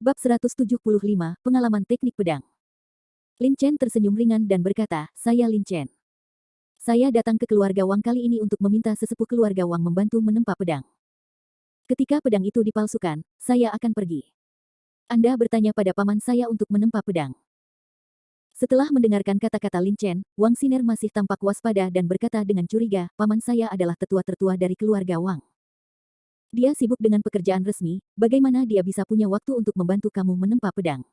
Bab 175, Pengalaman Teknik Pedang. Lin Chen tersenyum ringan dan berkata, "Saya Lin Chen. Saya datang ke keluarga Wang kali ini untuk meminta sesepuh keluarga Wang membantu menempa pedang. Ketika pedang itu dipalsukan, saya akan pergi. Anda bertanya pada paman saya untuk menempa pedang." Setelah mendengarkan kata-kata Lin Chen, Wang Xiner masih tampak waspada dan berkata dengan curiga, "Paman saya adalah tetua tertua dari keluarga Wang. Dia sibuk dengan pekerjaan resmi, bagaimana dia bisa punya waktu untuk membantu kamu menempa pedang?"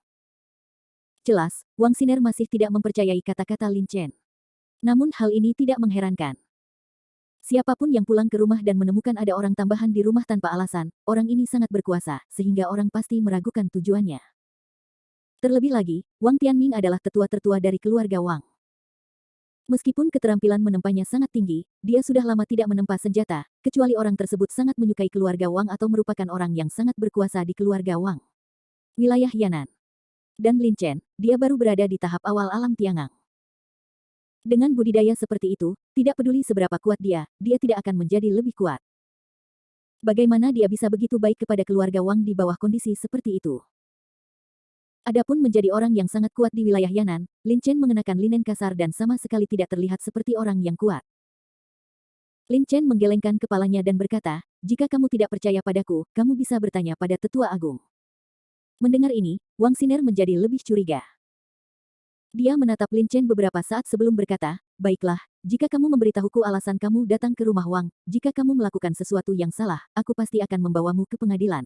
Jelas, Wang Xiner masih tidak mempercayai kata-kata Lin Chen. Namun hal ini tidak mengherankan. Siapapun yang pulang ke rumah dan menemukan ada orang tambahan di rumah tanpa alasan, orang ini sangat berkuasa, sehingga orang pasti meragukan tujuannya. Terlebih lagi, Wang Tianming adalah tetua tertua dari keluarga Wang. Meskipun keterampilan menempanya sangat tinggi, dia sudah lama tidak menempa senjata, kecuali orang tersebut sangat menyukai keluarga Wang atau merupakan orang yang sangat berkuasa di keluarga Wang. Wilayah Yan'an. Dan Lin Chen, dia baru berada di tahap awal alam Tiangang. Dengan budidaya seperti itu, tidak peduli seberapa kuat dia tidak akan menjadi lebih kuat. Bagaimana dia bisa begitu baik kepada keluarga Wang di bawah kondisi seperti itu? Adapun menjadi orang yang sangat kuat di wilayah Yan'an, Lin Chen mengenakan linen kasar dan sama sekali tidak terlihat seperti orang yang kuat. Lin Chen menggelengkan kepalanya dan berkata, "Jika kamu tidak percaya padaku, kamu bisa bertanya pada Tetua Agung." Mendengar ini, Wang Xiner menjadi lebih curiga. Dia menatap Lin Chen beberapa saat sebelum berkata, "Baiklah, jika kamu memberitahuku alasan kamu datang ke rumah Wang, jika kamu melakukan sesuatu yang salah, aku pasti akan membawamu ke pengadilan."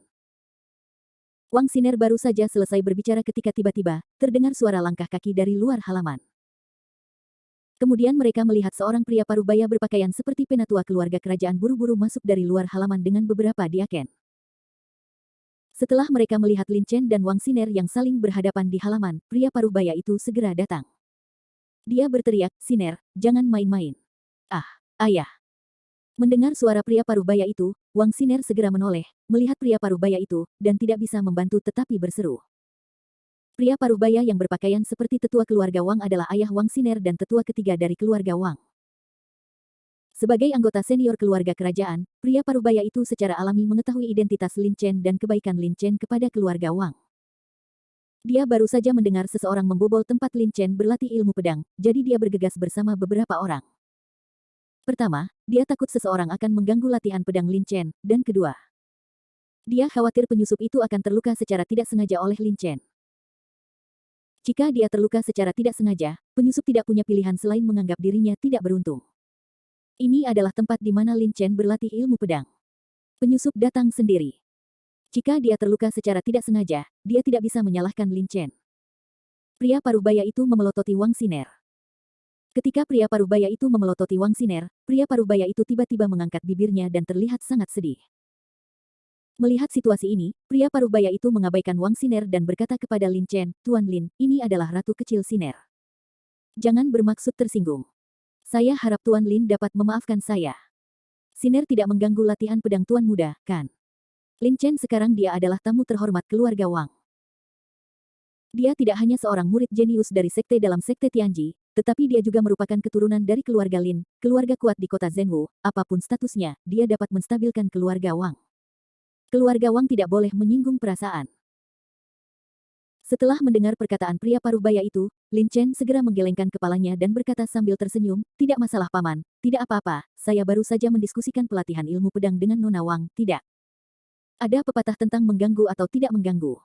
Wang Xiner baru saja selesai berbicara ketika tiba-tiba, terdengar suara langkah kaki dari luar halaman. Kemudian mereka melihat seorang pria parubaya berpakaian seperti penatua keluarga kerajaan buru-buru masuk dari luar halaman dengan beberapa diaken. Setelah mereka melihat Lin Chen dan Wang Xiner yang saling berhadapan di halaman, pria parubaya itu segera datang. Dia berteriak, "Xiner, jangan main-main." "Ah, ayah." Mendengar suara pria parubaya itu, Wang Xiner segera menoleh, melihat pria parubaya itu, dan tidak bisa membantu tetapi berseru. Pria parubaya yang berpakaian seperti tetua keluarga Wang adalah ayah Wang Xiner dan tetua ketiga dari keluarga Wang. Sebagai anggota senior keluarga kerajaan, pria parubaya itu secara alami mengetahui identitas Lin Chen dan kebaikan Lin Chen kepada keluarga Wang. Dia baru saja mendengar seseorang membobol tempat Lin Chen berlatih ilmu pedang, jadi dia bergegas bersama beberapa orang. Pertama, dia takut seseorang akan mengganggu latihan pedang Lin Chen, dan kedua, dia khawatir penyusup itu akan terluka secara tidak sengaja oleh Lin Chen. Jika dia terluka secara tidak sengaja, penyusup tidak punya pilihan selain menganggap dirinya tidak beruntung. Ini adalah tempat di mana Lin Chen berlatih ilmu pedang. Penyusup datang sendiri. Jika dia terluka secara tidak sengaja, dia tidak bisa menyalahkan Lin Chen. Pria parubaya itu memelototi Wang Xiner. Ketika pria parubaya itu memelototi Wang Xiner, pria parubaya itu tiba-tiba mengangkat bibirnya dan terlihat sangat sedih. Melihat situasi ini, pria parubaya itu mengabaikan Wang Xiner dan berkata kepada Lin Chen, "Tuan Lin, ini adalah ratu kecil Xiner. Jangan bermaksud tersinggung. Saya harap Tuan Lin dapat memaafkan saya. Xiner tidak mengganggu latihan pedang Tuan muda, kan? Lin Chen sekarang dia adalah tamu terhormat keluarga Wang. Dia tidak hanya seorang murid jenius dari sekte dalam sekte Tianji, tetapi dia juga merupakan keturunan dari keluarga Lin, keluarga kuat di kota Zhenwu. Apapun statusnya, dia dapat menstabilkan keluarga Wang. Keluarga Wang tidak boleh menyinggung perasaan." Setelah mendengar perkataan pria parubaya itu, Lin Chen segera menggelengkan kepalanya dan berkata sambil tersenyum, "Tidak masalah paman, tidak apa-apa, saya baru saja mendiskusikan pelatihan ilmu pedang dengan Nona Wang, tidak ada pepatah tentang mengganggu atau tidak mengganggu."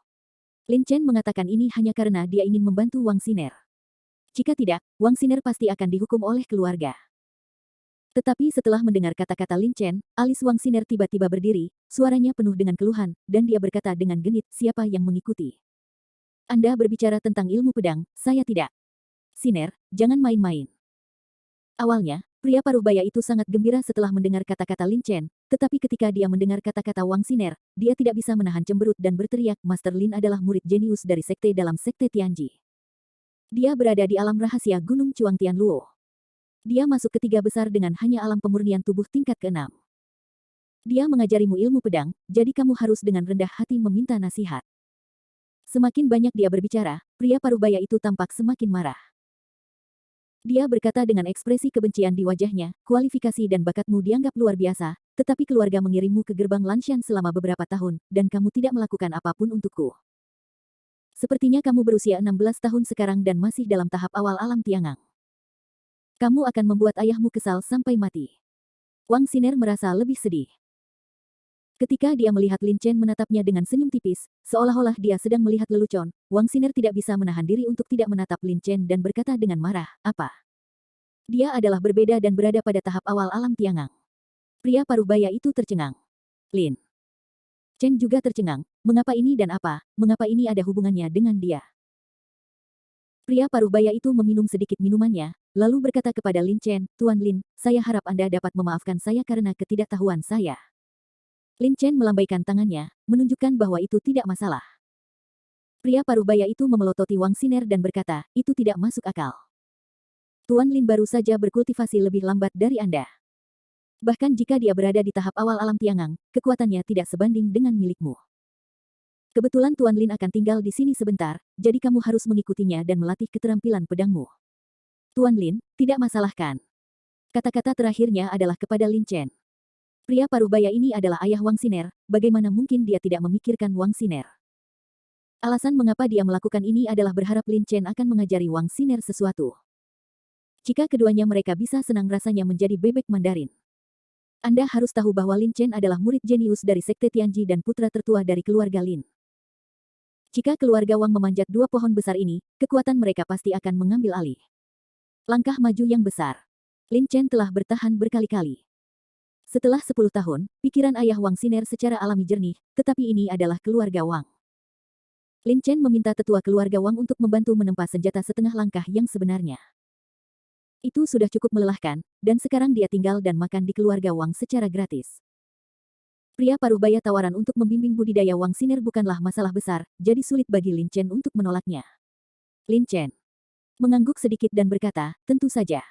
Lin Chen mengatakan ini hanya karena dia ingin membantu Wang Xiner. Jika tidak, Wang Xiner pasti akan dihukum oleh keluarga. Tetapi setelah mendengar kata-kata Lin Chen, alis Wang Xiner tiba-tiba berdiri, suaranya penuh dengan keluhan, dan dia berkata dengan genit, "Siapa yang mengikuti? Anda berbicara tentang ilmu pedang, saya tidak. Xiner, jangan main-main." Awalnya, pria parubaya itu sangat gembira setelah mendengar kata-kata Lin Chen, tetapi ketika dia mendengar kata-kata Wang Xiner, dia tidak bisa menahan cemberut dan berteriak, "Master Lin adalah murid jenius dari sekte dalam sekte Tianji. Dia berada di alam rahasia Gunung Chuang Tianluo. Dia masuk ketiga besar dengan hanya alam pemurnian tubuh tingkat ke-6. Dia mengajarimu ilmu pedang, jadi kamu harus dengan rendah hati meminta nasihat." Semakin banyak dia berbicara, pria parubaya itu tampak semakin marah. Dia berkata dengan ekspresi kebencian di wajahnya, "Kualifikasi dan bakatmu dianggap luar biasa, tetapi keluarga mengirimmu ke gerbang Lanshan selama beberapa tahun, dan kamu tidak melakukan apapun untukku. Sepertinya kamu berusia 16 tahun sekarang dan masih dalam tahap awal alam tiangang. Kamu akan membuat ayahmu kesal sampai mati. Wang Xiner merasa lebih sedih. Ketika dia melihat Lin Chen menatapnya dengan senyum tipis, seolah-olah dia sedang melihat lelucon, Wang Xiner tidak bisa menahan diri untuk tidak menatap Lin Chen dan berkata dengan marah, apa? Dia adalah berbeda dan berada pada tahap awal alam tiangang. Pria paruh baya itu tercengang. Lin Chen juga tercengang, mengapa ini dan apa, mengapa ini ada hubungannya dengan dia? Pria paruh baya itu meminum sedikit minumannya, lalu berkata kepada Lin Chen, Tuan Lin, saya harap Anda dapat memaafkan saya karena ketidaktahuan saya. Lin Chen melambaikan tangannya, menunjukkan bahwa itu tidak masalah. Pria paruh baya itu memelototi Wang Xiner dan berkata, itu tidak masuk akal. Tuan Lin baru saja berkultivasi lebih lambat dari Anda. Bahkan jika dia berada di tahap awal alam tiangang, kekuatannya tidak sebanding dengan milikmu. Kebetulan Tuan Lin akan tinggal di sini sebentar, jadi kamu harus mengikutinya dan melatih keterampilan pedangmu. Tuan Lin, tidak masalah kan? Kata-kata terakhirnya adalah kepada Lin Chen. Pria paruh baya ini adalah ayah Wang Xiner, bagaimana mungkin dia tidak memikirkan Wang Xiner? Alasan mengapa dia melakukan ini adalah berharap Lin Chen akan mengajari Wang Xiner sesuatu. Jika keduanya mereka bisa senang rasanya menjadi bebek Mandarin. Anda harus tahu bahwa Lin Chen adalah murid jenius dari Sekte Tianji dan putra tertua dari keluarga Lin. Jika keluarga Wang memanjat dua pohon besar ini, kekuatan mereka pasti akan mengambil alih. Langkah maju yang besar. Lin Chen telah bertahan berkali-kali. Setelah 10 tahun, pikiran ayah Wang Xiner secara alami jernih, tetapi ini adalah keluarga Wang. Lin Chen meminta tetua keluarga Wang untuk membantu menempa senjata setengah langkah yang sebenarnya. Itu sudah cukup melelahkan, dan sekarang dia tinggal dan makan di keluarga Wang secara gratis. Pria paruh baya tawaran untuk membimbing budidaya Wang Xiner bukanlah masalah besar, jadi sulit bagi Lin Chen untuk menolaknya. Lin Chen mengangguk sedikit dan berkata, tentu saja.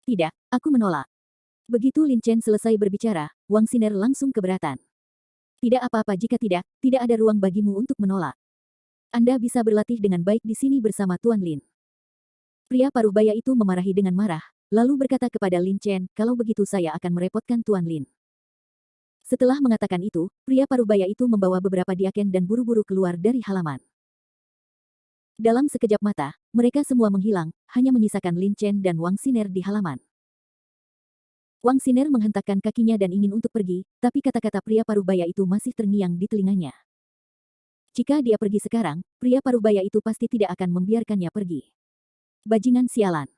Tidak, aku menolak. Begitu Lin Chen selesai berbicara, Wang Xiner langsung keberatan. Tidak apa-apa jika tidak ada ruang bagimu untuk menolak. Anda bisa berlatih dengan baik di sini bersama Tuan Lin. Pria paruh baya itu memarahi dengan marah, lalu berkata kepada Lin Chen, kalau begitu saya akan merepotkan Tuan Lin. Setelah mengatakan itu, pria paruh baya itu membawa beberapa diaken dan buru-buru keluar dari halaman. Dalam sekejap mata, mereka semua menghilang, hanya menyisakan Lin Chen dan Wang Xiner di halaman. Wang Xiner menghentakkan kakinya dan ingin untuk pergi, tapi kata-kata pria paruh baya itu masih terngiang di telinganya. Jika dia pergi sekarang, pria paruh baya itu pasti tidak akan membiarkannya pergi. Bajingan sialan.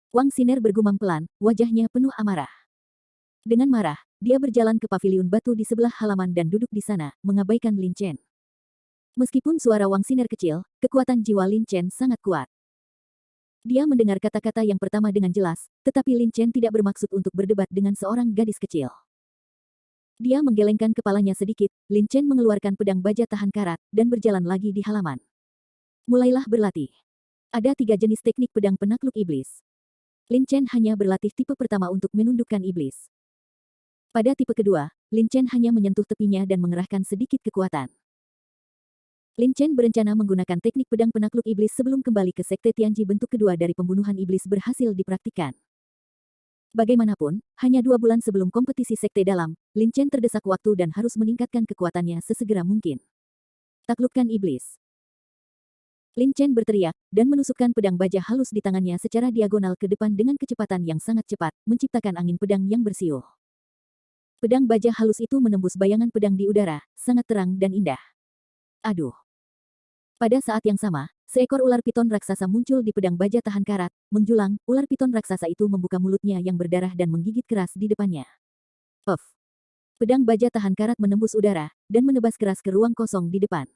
Wang Xiner bergumam pelan, wajahnya penuh amarah. Dengan marah, dia berjalan ke paviliun batu di sebelah halaman dan duduk di sana, mengabaikan Lin Chen. Meskipun suara Wang Xiner kecil, kekuatan jiwa Lin Chen sangat kuat. Dia mendengar kata-kata yang pertama dengan jelas, tetapi Lin Chen tidak bermaksud untuk berdebat dengan seorang gadis kecil. Dia menggelengkan kepalanya sedikit, Lin Chen mengeluarkan pedang baja tahan karat, dan berjalan lagi di halaman. Mulailah berlatih. Ada 3 jenis teknik pedang penakluk iblis. Lin Chen hanya berlatih tipe pertama untuk menundukkan iblis. Pada tipe kedua, Lin Chen hanya menyentuh tepinya dan mengerahkan sedikit kekuatan. Lin Chen berencana menggunakan teknik pedang penakluk iblis sebelum kembali ke Sekte Tianji. Bentuk kedua dari pembunuhan iblis berhasil dipraktikkan. Bagaimanapun, hanya 2 bulan sebelum kompetisi Sekte Dalam, Lin Chen terdesak waktu dan harus meningkatkan kekuatannya sesegera mungkin. Taklukkan iblis. Lin Chen berteriak, dan menusukkan pedang baja halus di tangannya secara diagonal ke depan dengan kecepatan yang sangat cepat, menciptakan angin pedang yang bersiul. Pedang baja halus itu menembus bayangan pedang di udara, sangat terang dan indah. Aduh! Pada saat yang sama, seekor ular piton raksasa muncul di pedang baja tahan karat, menjulang, ular piton raksasa itu membuka mulutnya yang berdarah dan menggigit keras di depannya. Puff! Pedang baja tahan karat menembus udara, dan menebas keras ke ruang kosong di depan.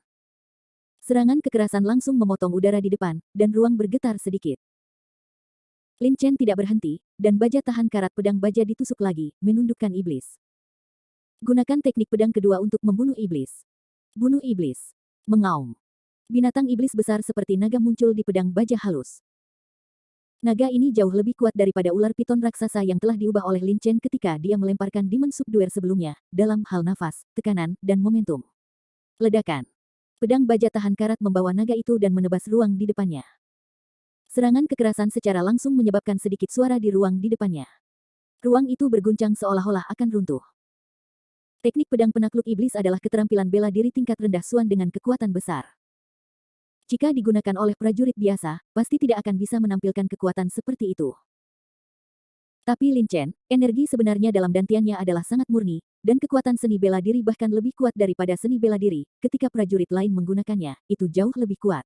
Serangan kekerasan langsung memotong udara di depan, dan ruang bergetar sedikit. Lin Chen tidak berhenti, dan baja tahan karat pedang baja ditusuk lagi, menundukkan iblis. Gunakan teknik pedang kedua untuk membunuh iblis. Bunuh iblis. Mengaum. Binatang iblis besar seperti naga muncul di pedang baja halus. Naga ini jauh lebih kuat daripada ular piton raksasa yang telah diubah oleh Lin Chen ketika dia melemparkan Demon Subduer sebelumnya, dalam hal nafas, tekanan, dan momentum. Ledakan. Pedang baja tahan karat membawa naga itu dan menebas ruang di depannya. Serangan kekerasan secara langsung menyebabkan sedikit suara di ruang di depannya. Ruang itu berguncang seolah-olah akan runtuh. Teknik pedang penakluk iblis adalah keterampilan bela diri tingkat rendah Suan dengan kekuatan besar. Jika digunakan oleh prajurit biasa, pasti tidak akan bisa menampilkan kekuatan seperti itu. Tapi Lin Chen, energi sebenarnya dalam dantiannya adalah sangat murni, dan kekuatan seni bela diri bahkan lebih kuat daripada seni bela diri. Ketika prajurit lain menggunakannya, itu jauh lebih kuat.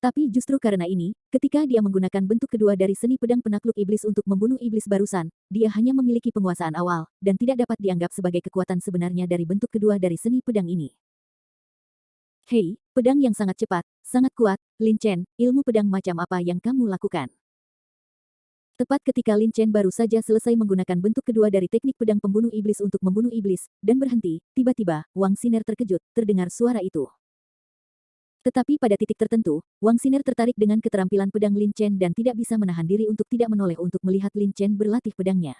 Tapi justru karena ini, ketika dia menggunakan bentuk kedua dari seni pedang penakluk iblis untuk membunuh iblis barusan, dia hanya memiliki penguasaan awal, dan tidak dapat dianggap sebagai kekuatan sebenarnya dari bentuk kedua dari seni pedang ini. Hei, pedang yang sangat cepat, sangat kuat, Lin Chen, ilmu pedang macam apa yang kamu lakukan? Tepat ketika Lin Chen baru saja selesai menggunakan bentuk kedua dari teknik pedang pembunuh iblis untuk membunuh iblis, dan berhenti, tiba-tiba, Wang Xiner terkejut, terdengar suara itu. Tetapi pada titik tertentu, Wang Xiner tertarik dengan keterampilan pedang Lin Chen dan tidak bisa menahan diri untuk tidak menoleh untuk melihat Lin Chen berlatih pedangnya.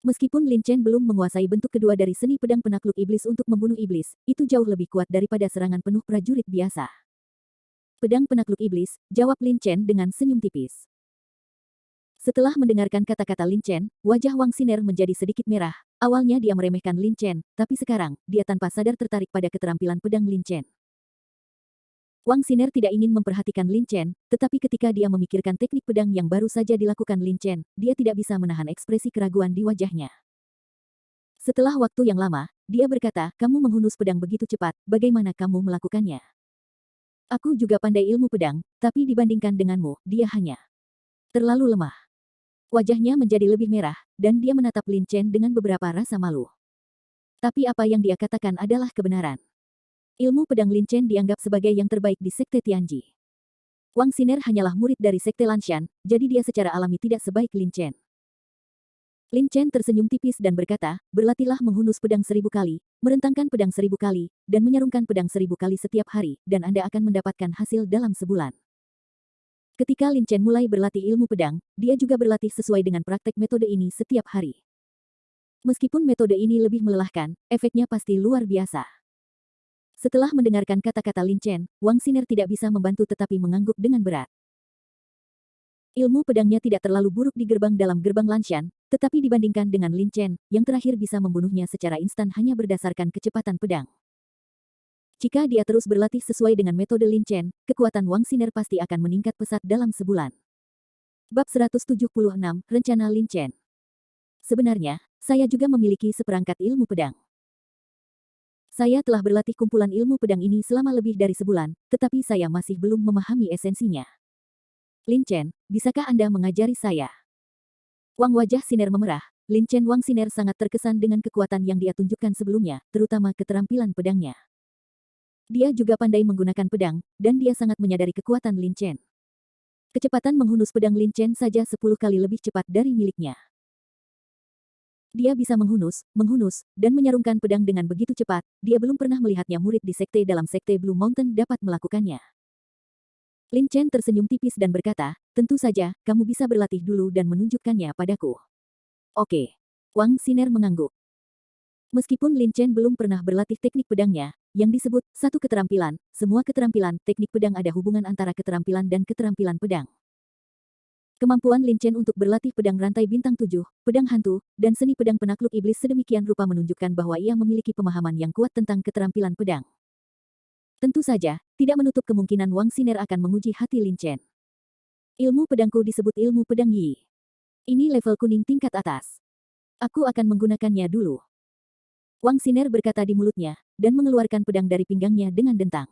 Meskipun Lin Chen belum menguasai bentuk kedua dari seni pedang penakluk iblis untuk membunuh iblis, itu jauh lebih kuat daripada serangan penuh prajurit biasa. Pedang penakluk iblis, jawab Lin Chen dengan senyum tipis. Setelah mendengarkan kata-kata Lin Chen, wajah Wang Xiner menjadi sedikit merah. Awalnya dia meremehkan Lin Chen, tapi sekarang, dia tanpa sadar tertarik pada keterampilan pedang Lin Chen. Wang Xiner tidak ingin memperhatikan Lin Chen, tetapi ketika dia memikirkan teknik pedang yang baru saja dilakukan Lin Chen, dia tidak bisa menahan ekspresi keraguan di wajahnya. Setelah waktu yang lama, dia berkata, kamu menghunus pedang begitu cepat, bagaimana kamu melakukannya? Aku juga pandai ilmu pedang, tapi dibandingkan denganmu, dia hanya terlalu lemah. Wajahnya menjadi lebih merah, dan dia menatap Lin Chen dengan beberapa rasa malu. Tapi apa yang dia katakan adalah kebenaran. Ilmu pedang Lin Chen dianggap sebagai yang terbaik di Sekte Tianji. Wang Xiner hanyalah murid dari Sekte Lanshan, jadi dia secara alami tidak sebaik Lin Chen. Lin Chen tersenyum tipis dan berkata, berlatihlah menghunus pedang 1000 kali, merentangkan pedang 1000 kali, dan menyarungkan pedang 1000 kali setiap hari, dan Anda akan mendapatkan hasil dalam sebulan. Ketika Lin Chen mulai berlatih ilmu pedang, dia juga berlatih sesuai dengan praktek metode ini setiap hari. Meskipun metode ini lebih melelahkan, efeknya pasti luar biasa. Setelah mendengarkan kata-kata Lin Chen, Wang Xiner tidak bisa membantu tetapi mengangguk dengan berat. Ilmu pedangnya tidak terlalu buruk di dalam gerbang Lanshan, tetapi dibandingkan dengan Lin Chen, yang terakhir bisa membunuhnya secara instan hanya berdasarkan kecepatan pedang. Jika dia terus berlatih sesuai dengan metode Lin Chen, kekuatan Wang Xiner pasti akan meningkat pesat dalam sebulan. Bab 176, Rencana Lin Chen. Sebenarnya, saya juga memiliki seperangkat ilmu pedang. Saya telah berlatih kumpulan ilmu pedang ini selama lebih dari sebulan, tetapi saya masih belum memahami esensinya. Lin Chen, bisakah Anda mengajari saya? Wang wajah Xiner memerah. Lin Chen Wang Xiner sangat terkesan dengan kekuatan yang dia tunjukkan sebelumnya, terutama keterampilan pedangnya. Dia juga pandai menggunakan pedang, dan dia sangat menyadari kekuatan Lin Chen. Kecepatan menghunus pedang Lin Chen saja 10 kali lebih cepat dari miliknya. Dia bisa menghunus, dan menyarungkan pedang dengan begitu cepat, dia belum pernah melihatnya murid di sekte dalam sekte Blue Mountain dapat melakukannya. Lin Chen tersenyum tipis dan berkata, tentu saja, kamu bisa berlatih dulu dan menunjukkannya padaku. Oke. Wang Xiner mengangguk. Meskipun Lin Chen belum pernah berlatih teknik pedangnya, yang disebut satu keterampilan, semua keterampilan teknik pedang ada hubungan antara keterampilan dan keterampilan pedang. Kemampuan Lin Chen untuk berlatih pedang rantai bintang 7, pedang hantu, dan seni pedang penakluk iblis sedemikian rupa menunjukkan bahwa ia memiliki pemahaman yang kuat tentang keterampilan pedang. Tentu saja, tidak menutup kemungkinan Wang Xiner akan menguji hati Lin Chen. Ilmu pedangku disebut ilmu pedang Yi. Ini level kuning tingkat atas. Aku akan menggunakannya dulu. Wang Xiner berkata di mulutnya, dan mengeluarkan pedang dari pinggangnya dengan dentang.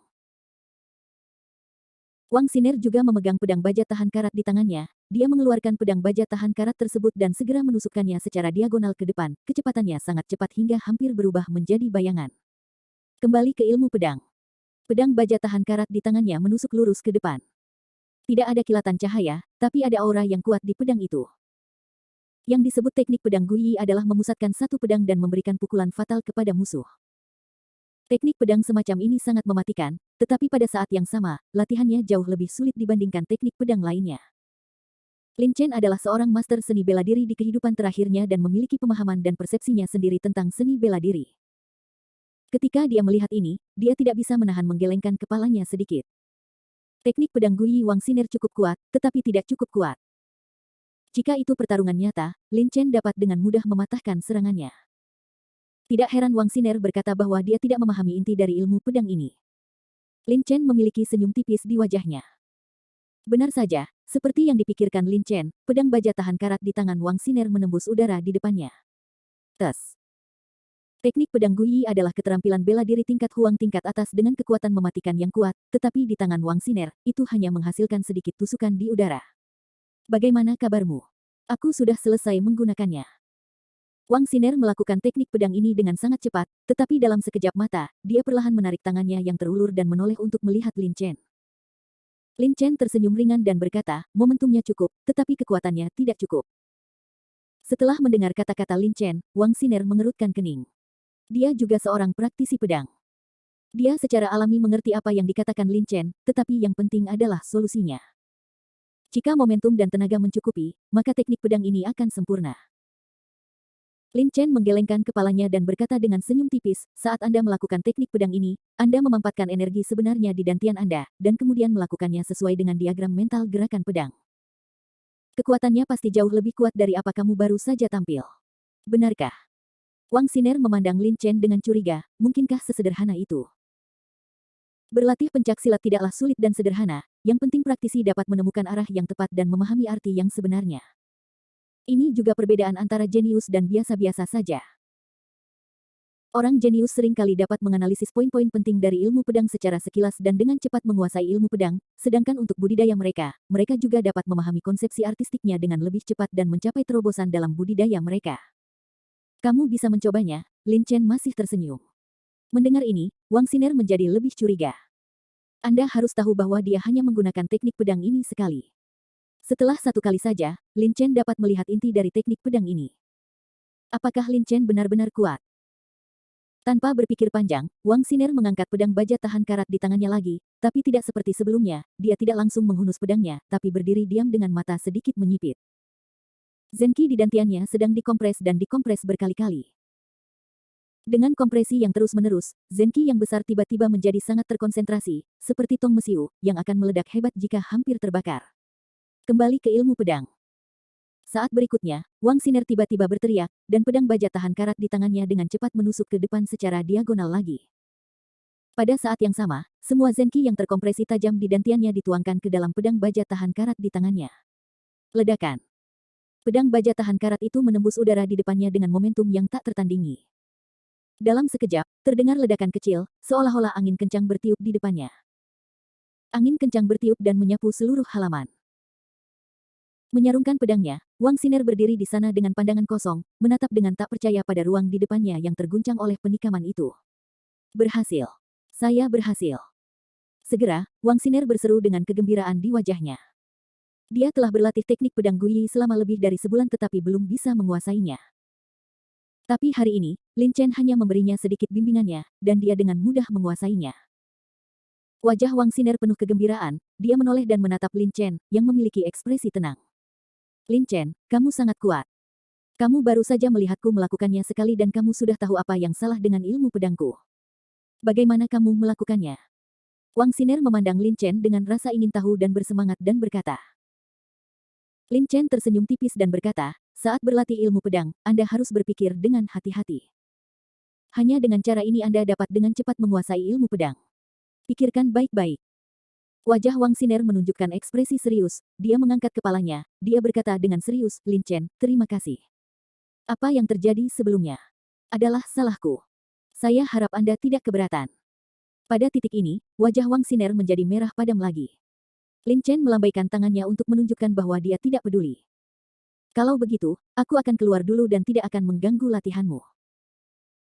Wang Xiner juga memegang pedang baja tahan karat di tangannya. Dia mengeluarkan pedang baja tahan karat tersebut dan segera menusukkannya secara diagonal ke depan. Kecepatannya sangat cepat hingga hampir berubah menjadi bayangan. Kembali ke ilmu pedang. Pedang baja tahan karat di tangannya menusuk lurus ke depan. Tidak ada kilatan cahaya, tapi ada aura yang kuat di pedang itu. Yang disebut teknik pedang Guyi adalah memusatkan satu pedang dan memberikan pukulan fatal kepada musuh. Teknik pedang semacam ini sangat mematikan, tetapi pada saat yang sama, latihannya jauh lebih sulit dibandingkan teknik pedang lainnya. Lin Chen adalah seorang master seni bela diri di kehidupan terakhirnya dan memiliki pemahaman dan persepsinya sendiri tentang seni bela diri. Ketika dia melihat ini, dia tidak bisa menahan menggelengkan kepalanya sedikit. Teknik pedang Guyi Wang Xiner cukup kuat, tetapi tidak cukup kuat. Jika itu pertarungan nyata, Lin Chen dapat dengan mudah mematahkan serangannya. Tidak heran Wang Xiner berkata bahwa dia tidak memahami inti dari ilmu pedang ini. Lin Chen memiliki senyum tipis di wajahnya. Benar saja, seperti yang dipikirkan Lin Chen, pedang baja tahan karat di tangan Wang Xiner menembus udara di depannya. Tes. Teknik pedang Guyi adalah keterampilan bela diri tingkat Huang tingkat atas dengan kekuatan mematikan yang kuat, tetapi di tangan Wang Xiner, itu hanya menghasilkan sedikit tusukan di udara. Bagaimana kabarmu? Aku sudah selesai menggunakannya. Wang Xiner melakukan teknik pedang ini dengan sangat cepat, tetapi dalam sekejap mata, dia perlahan menarik tangannya yang terulur dan menoleh untuk melihat Lin Chen. Lin Chen tersenyum ringan dan berkata, momentumnya cukup, tetapi kekuatannya tidak cukup. Setelah mendengar kata-kata Lin Chen, Wang Xiner mengerutkan kening. Dia juga seorang praktisi pedang. Dia secara alami mengerti apa yang dikatakan Lin Chen, tetapi yang penting adalah solusinya. Jika momentum dan tenaga mencukupi, maka teknik pedang ini akan sempurna. Lin Chen menggelengkan kepalanya dan berkata dengan senyum tipis, saat Anda melakukan teknik pedang ini, Anda memampatkan energi sebenarnya di dantian Anda, dan kemudian melakukannya sesuai dengan diagram mental gerakan pedang. Kekuatannya pasti jauh lebih kuat dari apa kamu baru saja tampil. Benarkah? Wang Xiner memandang Lin Chen dengan curiga, mungkinkah sesederhana itu? Berlatih pencak silat tidaklah sulit dan sederhana, yang penting praktisi dapat menemukan arah yang tepat dan memahami arti yang sebenarnya. Ini juga perbedaan antara jenius dan biasa-biasa saja. Orang jenius seringkali dapat menganalisis poin-poin penting dari ilmu pedang secara sekilas dan dengan cepat menguasai ilmu pedang, sedangkan untuk budidaya mereka, mereka juga dapat memahami konsepsi artistiknya dengan lebih cepat dan mencapai terobosan dalam budidaya mereka. Kamu bisa mencobanya, Lin Chen masih tersenyum. Mendengar ini, Wang Xiner menjadi lebih curiga. Anda harus tahu bahwa dia hanya menggunakan teknik pedang ini sekali. Setelah satu kali saja, Lin Chen dapat melihat inti dari teknik pedang ini. Apakah Lin Chen benar-benar kuat? Tanpa berpikir panjang, Wang Xiner mengangkat pedang baja tahan karat di tangannya lagi, tapi tidak seperti sebelumnya, dia tidak langsung menghunus pedangnya, tapi berdiri diam dengan mata sedikit menyipit. Zenki di dantiannya sedang dikompres dan dikompres berkali-kali. Dengan kompresi yang terus-menerus, Zenki yang besar tiba-tiba menjadi sangat terkonsentrasi, seperti tong mesiu, yang akan meledak hebat jika hampir terbakar. Kembali ke ilmu pedang. Saat berikutnya, Wang Xiner tiba-tiba berteriak, dan pedang baja tahan karat di tangannya dengan cepat menusuk ke depan secara diagonal lagi. Pada saat yang sama, semua Zenki yang terkompresi tajam di dantiannya dituangkan ke dalam pedang baja tahan karat di tangannya. Ledakan. Pedang baja tahan karat itu menembus udara di depannya dengan momentum yang tak tertandingi. Dalam sekejap, terdengar ledakan kecil, seolah-olah angin kencang bertiup di depannya. Angin kencang bertiup dan menyapu seluruh halaman. Menyarungkan pedangnya, Wang Xiner berdiri di sana dengan pandangan kosong, menatap dengan tak percaya pada ruang di depannya yang terguncang oleh penikaman itu. Berhasil. Saya berhasil. Segera, Wang Xiner berseru dengan kegembiraan di wajahnya. Dia telah berlatih teknik pedang Guyi selama lebih dari sebulan tetapi belum bisa menguasainya. Tapi hari ini, Lin Chen hanya memberinya sedikit bimbingannya, dan dia dengan mudah menguasainya. Wajah Wang Xiner penuh kegembiraan, dia menoleh dan menatap Lin Chen, yang memiliki ekspresi tenang. Lin Chen, kamu sangat kuat. Kamu baru saja melihatku melakukannya sekali dan kamu sudah tahu apa yang salah dengan ilmu pedangku. Bagaimana kamu melakukannya? Wang Xiner memandang Lin Chen dengan rasa ingin tahu dan bersemangat dan berkata. Lin Chen tersenyum tipis dan berkata, saat berlatih ilmu pedang, Anda harus berpikir dengan hati-hati. Hanya dengan cara ini Anda dapat dengan cepat menguasai ilmu pedang. Pikirkan baik-baik. Wajah Wang Xiner menunjukkan ekspresi serius, dia mengangkat kepalanya, dia berkata dengan serius, Lin Chen, terima kasih. Apa yang terjadi sebelumnya adalah salahku. Saya harap Anda tidak keberatan. Pada titik ini, wajah Wang Xiner menjadi merah padam lagi. Lin Chen melambaikan tangannya untuk menunjukkan bahwa dia tidak peduli. Kalau begitu, aku akan keluar dulu dan tidak akan mengganggu latihanmu.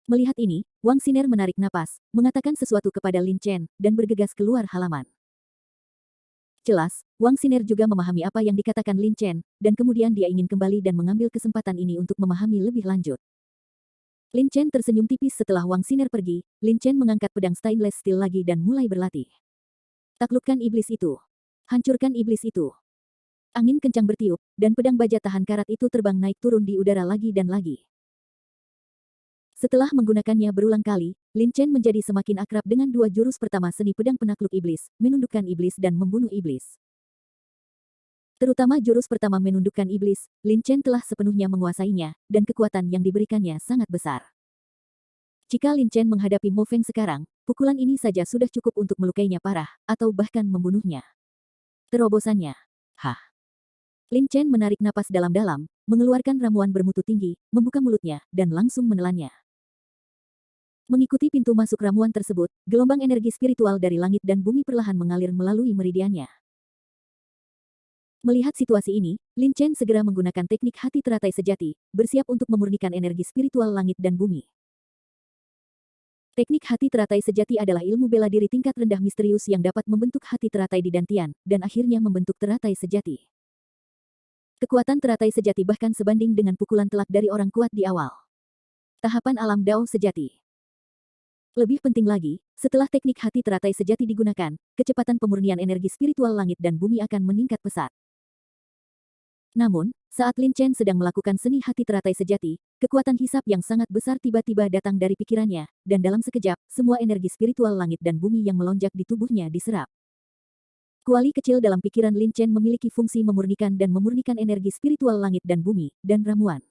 Melihat ini, Wang Xiner menarik napas, mengatakan sesuatu kepada Lin Chen, dan bergegas keluar halaman. Jelas, Wang Xiner juga memahami apa yang dikatakan Lin Chen, dan kemudian dia ingin kembali dan mengambil kesempatan ini untuk memahami lebih lanjut. Lin Chen tersenyum tipis setelah Wang Xiner pergi, Lin Chen mengangkat pedang stainless steel lagi dan mulai berlatih. Taklukkan iblis itu. Hancurkan iblis itu. Angin kencang bertiup, dan pedang baja tahan karat itu terbang naik turun di udara lagi dan lagi. Setelah menggunakannya berulang kali, Lin Chen menjadi semakin akrab dengan dua jurus pertama seni pedang penakluk iblis, menundukkan iblis dan membunuh iblis. Terutama jurus pertama menundukkan iblis, Lin Chen telah sepenuhnya menguasainya, dan kekuatan yang diberikannya sangat besar. Jika Lin Chen menghadapi Mo Feng sekarang, pukulan ini saja sudah cukup untuk melukainya parah, atau bahkan membunuhnya. Terobosannya. Hah. Lin Chen menarik napas dalam-dalam, mengeluarkan ramuan bermutu tinggi, membuka mulutnya, dan langsung menelannya. Mengikuti pintu masuk ramuan tersebut, gelombang energi spiritual dari langit dan bumi perlahan mengalir melalui meridiannya. Melihat situasi ini, Lin Chen segera menggunakan teknik hati teratai sejati, bersiap untuk memurnikan energi spiritual langit dan bumi. Teknik hati teratai sejati adalah ilmu bela diri tingkat rendah misterius yang dapat membentuk hati teratai di dantian, dan akhirnya membentuk teratai sejati. Kekuatan teratai sejati bahkan sebanding dengan pukulan telak dari orang kuat di awal. Tahapan alam Dao sejati. Lebih penting lagi, setelah teknik hati teratai sejati digunakan, kecepatan pemurnian energi spiritual langit dan bumi akan meningkat pesat. Namun, saat Lin Chen sedang melakukan seni hati teratai sejati, kekuatan hisap yang sangat besar tiba-tiba datang dari pikirannya, dan dalam sekejap, semua energi spiritual langit dan bumi yang melonjak di tubuhnya diserap. Kuali kecil dalam pikiran Lin Chen memiliki fungsi memurnikan dan memurnikan energi spiritual langit dan bumi, dan ramuan.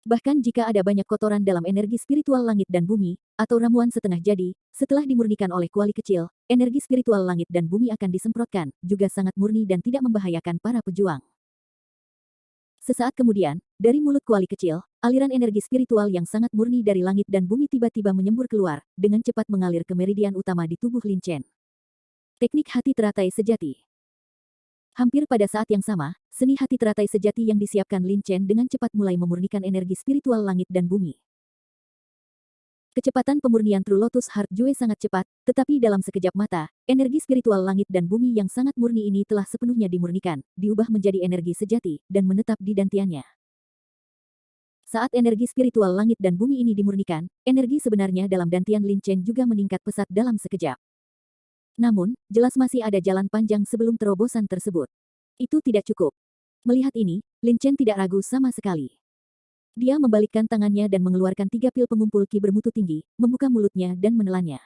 Bahkan jika ada banyak kotoran dalam energi spiritual langit dan bumi, atau ramuan setengah jadi, setelah dimurnikan oleh kuali kecil, energi spiritual langit dan bumi akan disemprotkan, juga sangat murni dan tidak membahayakan para pejuang. Sesaat kemudian, dari mulut kuali kecil, aliran energi spiritual yang sangat murni dari langit dan bumi tiba-tiba menyembur keluar, dengan cepat mengalir ke meridian utama di tubuh Lin Chen. Teknik hati teratai sejati. Hampir pada saat yang sama, seni hati teratai sejati yang disiapkan Lin Chen dengan cepat mulai memurnikan energi spiritual langit dan bumi. Kecepatan pemurnian True Lotus Heart Jue sangat cepat, tetapi dalam sekejap mata, energi spiritual langit dan bumi yang sangat murni ini telah sepenuhnya dimurnikan, diubah menjadi energi sejati, dan menetap di dantiannya. Saat energi spiritual langit dan bumi ini dimurnikan, energi sebenarnya dalam dantian Lin Chen juga meningkat pesat dalam sekejap. Namun, jelas masih ada jalan panjang sebelum terobosan tersebut. Itu tidak cukup. Melihat ini, Lin Chen tidak ragu sama sekali. Dia membalikkan tangannya dan mengeluarkan 3 pil pengumpul ki bermutu tinggi, membuka mulutnya dan menelannya.